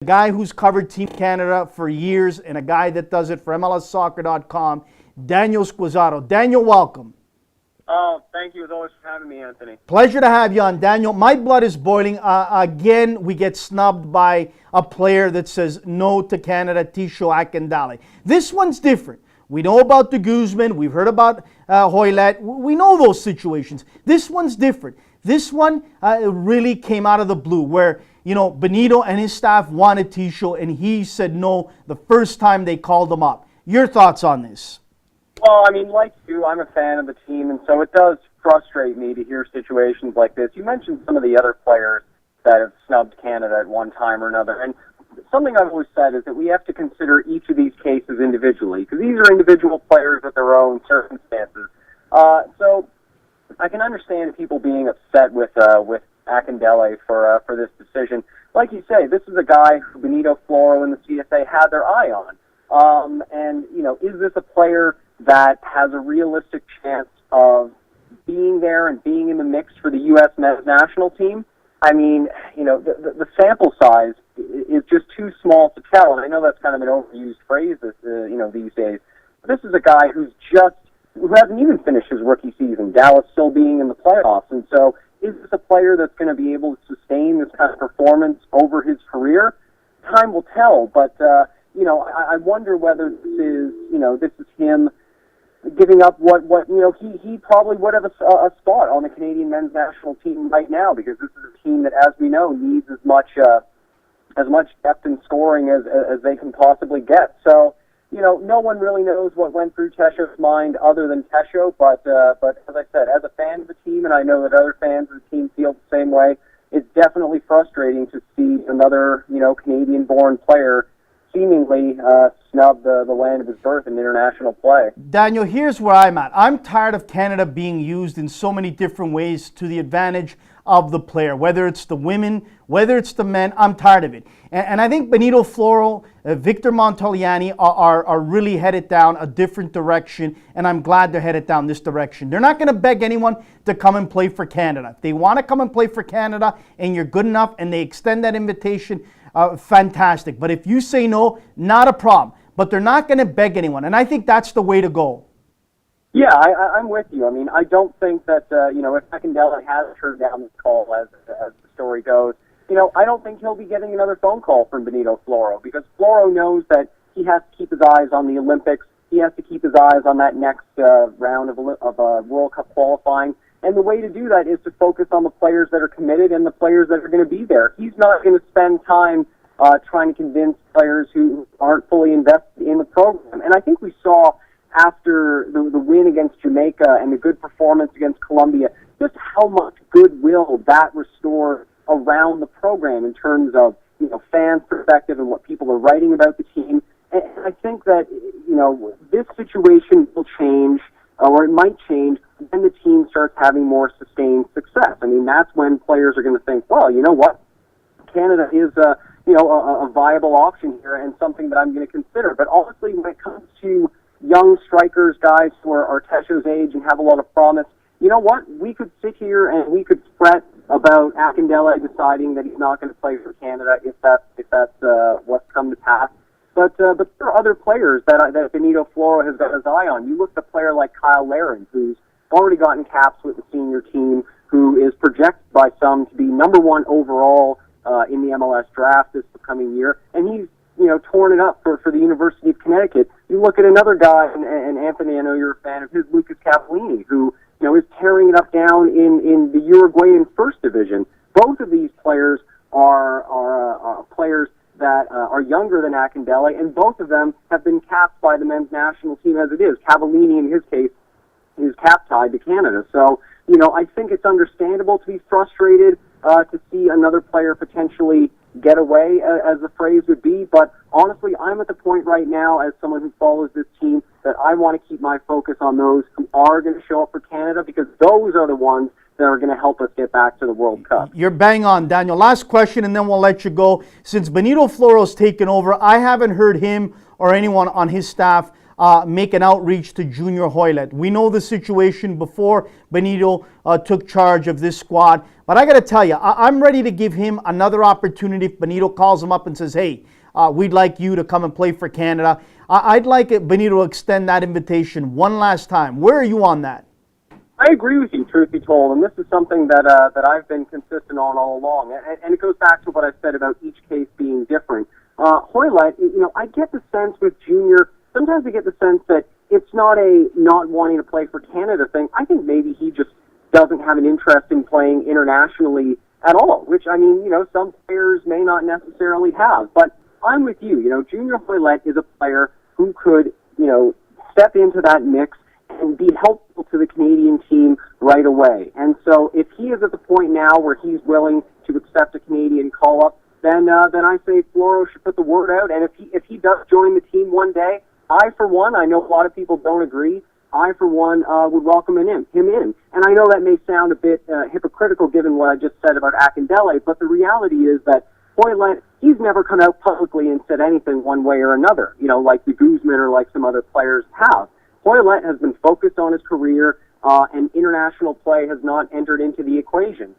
A guy who's covered Team Canada for years and a guy that does it for MLSsoccer.com, Daniel Squizzato. Daniel, welcome. Oh, thank you as always for having me, Anthony. Pleasure to have you on, Daniel. My blood is boiling. Again, we get snubbed by a player that says no to Canada, Tesho Akindele. This one's different. We know about de Guzman. We've heard about Hoilett. We know those situations. This one's different. This one really came out of the blue where, you know, Benito and his staff wanted Tesho and he said no the first time they called him up. Your thoughts on this? Well, I mean, like you, I'm a fan of the team, and so it does frustrate me to hear situations like this. You mentioned some of the other players that have snubbed Canada at one time or another, and something I've always said is that we have to consider each of these cases individually, because these are individual players with their own circumstances. So I can understand people being upset with Akindele for this decision. Like you say, this is a guy who Benito, Floro, and the CSA had their eye on. And, you know, is this a player that has a realistic chance of being there and being in the mix for the U.S. men's national team? I mean, you know, the sample size is just too small to tell, and I know that's kind of an overused phrase, these days. But this is a guy who hasn't even finished his rookie season, Dallas still being in the playoffs, and so is this a player that's going to be able to sustain this kind of performance over his career? Time will tell, but, I wonder whether this is him giving up what he probably would have a spot on the Canadian men's national team right now, because this is a team that, as we know, needs as much depth in scoring as they can possibly get. So, you know, no one really knows what went through Tesho's mind other than Tesho, but as I said, as a fan of the team, and I know that other fans of the team feel the same way, it's definitely frustrating to see another, Canadian-born player seemingly snub the land of his birth in international play. Daniel, here's where I'm at. I'm tired of Canada being used in so many different ways to the advantage of the player, whether it's the women, whether it's the men. I'm tired of it. And I think Benito, Floro, Victor Montagliani are really headed down a different direction, and I'm glad they're headed down this direction. They're not going to beg anyone to come and play for Canada. If they want to come and play for Canada and you're good enough and they extend that invitation, fantastic. But if you say no, not a problem. But they're not going to beg anyone, and I think that's the way to go. Yeah, I'm with you. I mean, I don't think that, if Akindele has turned down this call, as the story goes, I don't think he'll be getting another phone call from Benito Floro, because Floro knows that he has to keep his eyes on the Olympics. He has to keep his eyes on that next round of World Cup qualifying. And the way to do that is to focus on the players that are committed and the players that are going to be there. He's not going to spend time trying to convince players who aren't fully invested in the program. And I think we saw after the win against Jamaica and the good performance against Colombia, just how much goodwill that restored around the program in terms of, fans' perspective and what people are writing about the team. And I think that, this situation will change, or it might change, when the team starts having more sustained success. I mean, that's when players are going to think, well, you know what, Canada is a viable option here and something that I'm going to consider. But honestly, when it comes to young strikers, guys who are Tesho's age and have a lot of promise, you know what? We could sit here and we could fret about Akindele deciding that he's not going to play for Canada if that's what's come to pass. But there are other players that Benito Floro has got his eye on. You look at a player like Kyle Larin, who's already gotten caps with the senior team, who is projected by some to be number one overall in the MLS draft this coming year, and he's torn it up for the University of Connecticut. You look at another guy, and Anthony, I know you're a fan of his, Lucas Cavallini, who is tearing it up down in the Uruguayan First Division. Both of these players are players that are younger than Akindele, and both of them have been capped by the men's national team as it is. Cavallini, in his case, is cap tied to Canada. So, I think it's understandable to be frustrated to see another player potentially get away, as the phrase would be. But honestly, I'm at the point right now, as someone who follows this team, that I want to keep my focus on those who are going to show up for Canada, because those are the ones that are going to help us get back to the World Cup. You're bang on, Daniel. Last question, and then we'll let you go. Since Benito Floro's taken over, I haven't heard him or anyone on his staff make an outreach to Junior Hoilett. We know the situation before Benito took charge of this squad, But I got to tell you, I'm ready to give him another opportunity if Benito calls him up and says, hey, we'd like you to come and play for Canada. I'd like Benito to extend that invitation one last time. Where are you on that? I agree with you, truth be told, and this is something that I've been consistent on all along. And it goes back to what I said about each case being different. Hoilett, I get the sense with Junior, sometimes I get the sense that it's not a not wanting to play for Canada thing. I think maybe he just doesn't have an interest in playing internationally at all, which, some players may not necessarily have. But I'm with you. Junior Hoilett is a player who could, step into that mix and be helpful to the Canadian team right away. And so if he is at the point now where he's willing to accept a Canadian call-up, then I say Floro should put the word out. And if he does join the team one day, I, for one, I know a lot of people don't agree, I, for one, would welcome him in. And I know that may sound a bit hypocritical given what I just said about Akindele, but the reality is that Hoilett, he's never come out publicly and said anything one way or another, like the Guzman or like some other players have. Hoilett has been focused on his career, and international play has not entered into the equation.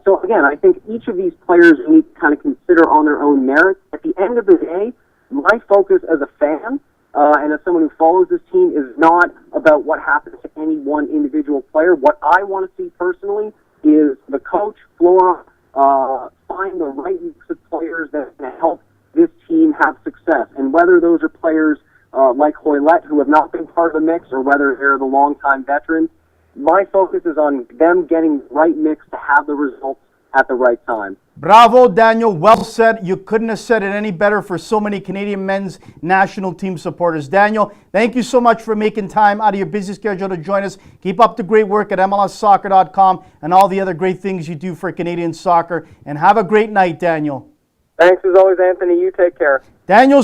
So again, I think each of these players we need to kind of consider on their own merits. At the end of the day, my focus as a fan and as someone who follows this team is not about what happens to any one individual player. What I want to see personally is the coach, Flora, find the right mix of players that can help this team have success. And whether those are players like Hoilett, who have not been part of the mix, or whether they're the longtime veterans, my focus is on them getting the right mix to have the results at the right time. Bravo, Daniel. Well said. You couldn't have said it any better for so many Canadian men's national team supporters. Daniel, thank you so much for making time out of your busy schedule to join us. Keep up the great work at MLSsoccer.com and all the other great things you do for Canadian soccer. And have a great night, Daniel. Thanks as always, Anthony. You take care. Daniel